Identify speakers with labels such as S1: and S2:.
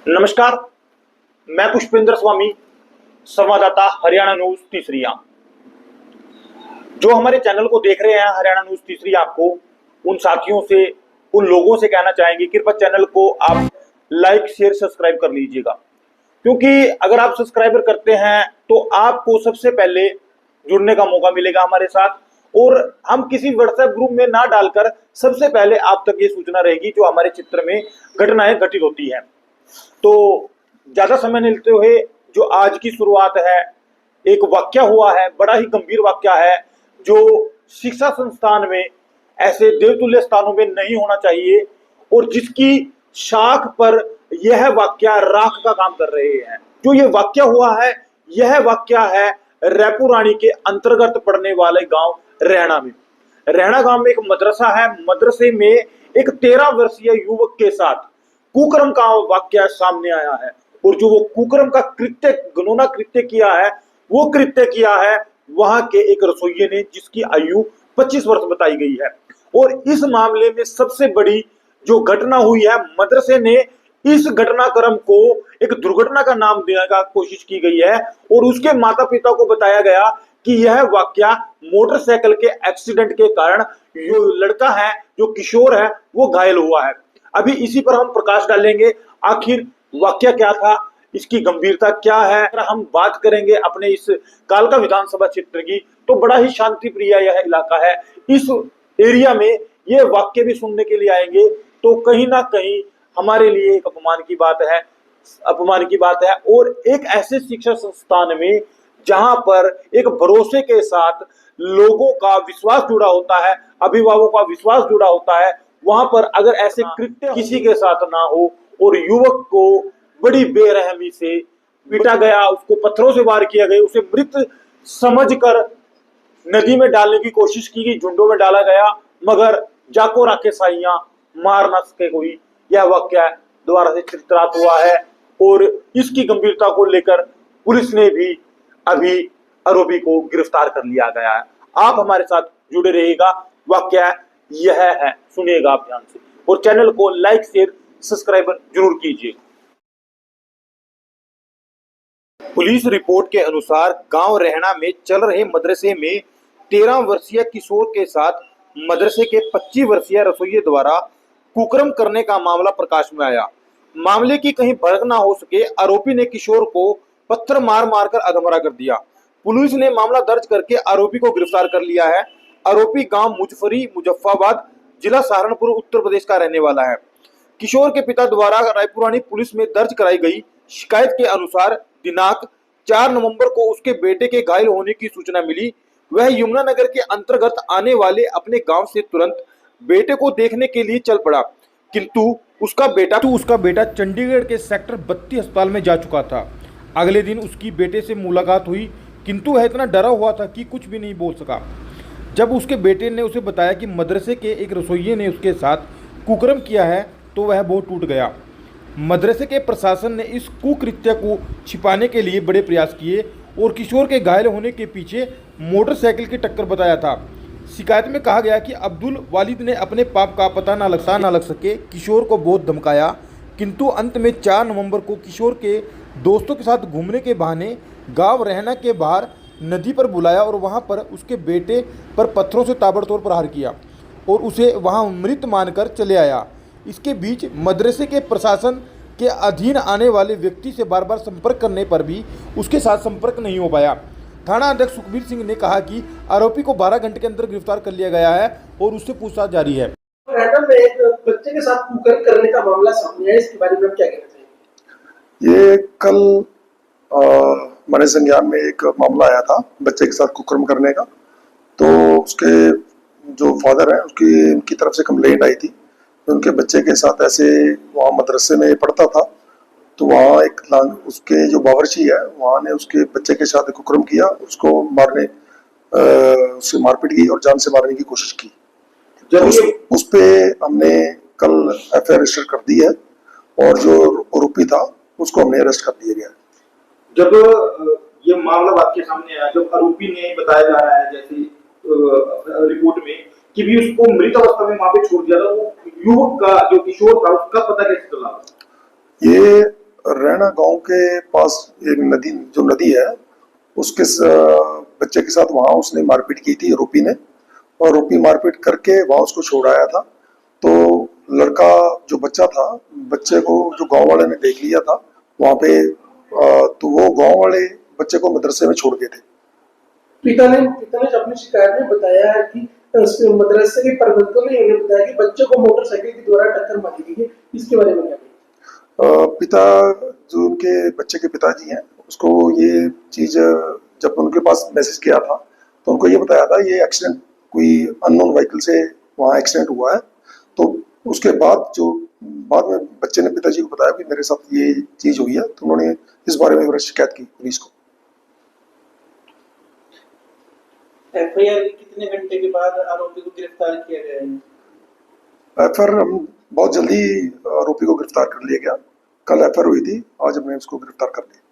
S1: नमस्कार, मैं पुष्पेंद्र स्वामी, संवाददाता हरियाणा न्यूज तीसरी आंख। जो हमारे चैनल को देख रहे हैं हरियाणा न्यूज तीसरी आंख को, उन साथियों से, उन लोगों से कहना चाहेंगे कृपया चैनल को आप लाइक शेयर सब्सक्राइब कर लीजिएगा, क्योंकि अगर आप सब्सक्राइबर करते हैं तो आपको सबसे पहले जुड़ने का मौका मिलेगा हमारे साथ, और हम किसी व्हाट्सएप ग्रुप में ना डालकर सबसे पहले आप तक ये सूचना रहेगी जो हमारे चित्र में घटनाएं घटित होती हैं। तो ज्यादा समय नहीं लेते हुए जो आज की शुरुआत है, एक वाक्या हुआ है, बड़ा ही गंभीर वाक्या है जो शिक्षा संस्थान में, ऐसे देवतुल्य स्थानों में नहीं होना चाहिए, और जिसकी शाख पर यह वाक्या राख का काम कर रहे हैं। जो ये वाक्या हुआ है, यह वाक्या है रायपुर रानी के अंतर्गत पड़ने वाले गांव रहना में। रहना गांव में एक मदरसा है। मदरसे में एक 13 वर्षीय युवक के साथ कुकर्म का वाक्य सामने आया है, और जो वो कुकर्म का कृत्य, घिनौना कृत्य किया है, वो कृत्य किया है वहां के एक रसोइये ने, जिसकी आयु 25 वर्ष बताई गई है। और इस मामले में सबसे बड़ी जो घटना हुई है, मदरसे ने इस घटनाक्रम को एक दुर्घटना का नाम देने का कोशिश की गई है, और उसके माता पिता को बताया गया कि यह वाक्या मोटरसाइकिल के एक्सीडेंट के कारण जो लड़का है, जो किशोर है, वो घायल हुआ है। अभी इसी पर हम प्रकाश डालेंगे, आखिर वाक्या क्या था, इसकी गंभीरता क्या है। अगर हम बात करेंगे अपने इस कालका विधानसभा क्षेत्र की, तो बड़ा ही शांति प्रिय यह इलाका है। इस एरिया में ये वाक्य भी सुनने के लिए आएंगे तो कहीं ना कहीं हमारे लिए एक अपमान की बात है, अपमान की बात है। और एक ऐसे शिक्षा संस्थान में जहां पर एक भरोसे के साथ लोगों का विश्वास जुड़ा होता है, अभिभावकों का विश्वास जुड़ा होता है, वहां पर अगर ऐसे कृत्य किसी के साथ ना हो और युवक को बड़ी बेरहमी से पीटा गया, उसको पत्थरों से वार किया गया, उसे मृत समझकर नदी में डालने की कोशिश की गई, झुंडों में डाला गया, मगर जाको राखे साइयां मार ना सके कोई, यह वाक्य दोबारा से चित्रात हुआ है। और इसकी गंभीरता को लेकर पुलिस ने भी अभी आरोपी को गिरफ्तार कर लिया गया है। आप हमारे साथ जुड़े रहिएगा, वाक्य यह है, सुनिएगा आप ध्यान से, और चैनल को लाइक शेयर सब्सक्राइब जरूर कीजिए। पुलिस रिपोर्ट के अनुसार गांव रहना में चल रहे मदरसे में 13 वर्षीय किशोर के साथ मदरसे के 25 वर्षीय रसोइये द्वारा कुकर्म करने का मामला प्रकाश में आया। मामले की कहीं भड़क ना हो सके, आरोपी ने किशोर को पत्थर मार मारकर अधमरा कर दिया। पुलिस ने मामला दर्ज करके आरोपी को गिरफ्तार कर लिया है। आरोपी गांव मुजफ्फरी, मुजफ्फराबाद, जिला सहारनपुर, उत्तर प्रदेश का रहने वाला है। किशोर के पिता द्वारा रायपुर रानी पुलिस में दर्ज कराई गई शिकायत के अनुसार दिनांक 4 नवंबर को उसके बेटे के घायल होने की सूचना मिली। वह यमुनानगर के अंतर्गत आने वाले अपने गांव से तुरंत बेटे को देखने के लिए चल पड़ा, किंतु उसका बेटा चंडीगढ़ के सेक्टर 32 अस्पताल में जा चुका था। अगले दिन उसकी बेटे से मुलाकात हुई, किंतु वह इतना डरा हुआ था कि कुछ भी नहीं बोल सका। जब उसके बेटे ने उसे बताया कि मदरसे के एक रसोइये ने उसके साथ कुकर्म किया है, तो वह बहुत टूट गया। मदरसे के प्रशासन ने इस कुकृत्य को छिपाने के लिए बड़े प्रयास किए और किशोर के घायल होने के पीछे मोटरसाइकिल की टक्कर बताया था। शिकायत में कहा गया कि अब्दुल वालिद ने अपने पाप का पता ना लग सके किशोर को बहुत धमकाया, किंतु अंत में 4 नवंबर को किशोर के दोस्तों के साथ घूमने के बहाने गांव रहना के बाहर नदी पर बुलाया और वहां पर उसके बेटे पर पत्थरों से ताबड़तोड़ प्रहार किया और उसे वहां मृत मानकर चले आया। इसके बीच मदरसे के प्रशासन के अधीन आने वाले व्यक्ति से बार बार संपर्क करने पर भी उसके साथ संपर्क नहीं हो पाया। थाना अध्यक्ष सुखबीर सिंह ने कहा कि आरोपी को 12 घंटे के अंदर गिरफ्तार कर लिया गया है और उससे पूछताछ जारी है।
S2: में एक बच्चे के साथ कुकर्म करने का मामला सामने है, इसके बारे में आप क्या कहना चाहेंगे?
S3: ये कल हमारे संज्ञान में एक मामला आया था बच्चे के साथ कुकर्म करने का। तो उसके जो फादर है उनकी तरफ से कंप्लेंट आई थी, उनके बच्चे के साथ ऐसे वहाँ मदरसे में पढ़ता था, तो वहाँ एक उसके जो बावर्ची है वहाँ ने उसके बच्चे के साथ कुकर्म किया, उसको मारने उससे मारपीट की और जान से मारने की कोशिश की। तो उस पे हमने कल एफआईआर रजिस्टर कर दी है और जो आरोपी था उसको हमने अरेस्ट कर दिया गया।
S1: जब ये मामला बात के सामने आया, जब आरोपी ने बताया जा रहा है जैसे रिपोर्ट में कि भी उसको मृत अवस्था में वहां पे छोड़ दिया था, वो युवक का जो किशोर था उसका पता कैसे चला?
S3: ये हरियाणा गांव के पास एक नदी, जो नदी है उसके बच्चे के साथ वहां उसने मारपीट की थी आरोपी ने, और आरोपी मारपीट करके वहां उसको छोड़ आया था। तो लड़का जो बच्चा था, बच्चे को जो गांव वाले ने देख लिया था वहां पे, तो वो गांव वाले बच्चे को मदरसे में छोड़ गए थे।
S2: पिता ने अपनी शिकायत में बताया है कि मदरसे के प्रबंधकों ने उन्हें बताया कि बच्चों को मोटरसाइकिल के द्वारा टक्कर मारी गई है। इसके बारे में क्या कहेंगे?
S3: पिता, जो उनके बच्चे के पिताजी हैं, उसको ये चीज जब उनके पास मैसेज किया था तो उनको ये बताया था ये एक्सीडेंट कोई अननोन व्हीकल से वहाँ एक्सीडेंट हुआ है। तो उसके बाद जो बाद में बच्चे ने पिताजी को बताया कि मेरे साथ ये चीज हुई है, तो उन्होंने इस बारे में शिकायत की पुलिस को।
S2: एफआईआर कितने घंटे के बाद आरोपी को गिरफ्तार किया गया है?
S3: एफआईआर हम बहुत जल्दी आरोपी को गिरफ्तार कर लिया गया। कल एफआईआर हुई थी, आज हमने उसको गिरफ्तार कर लिया।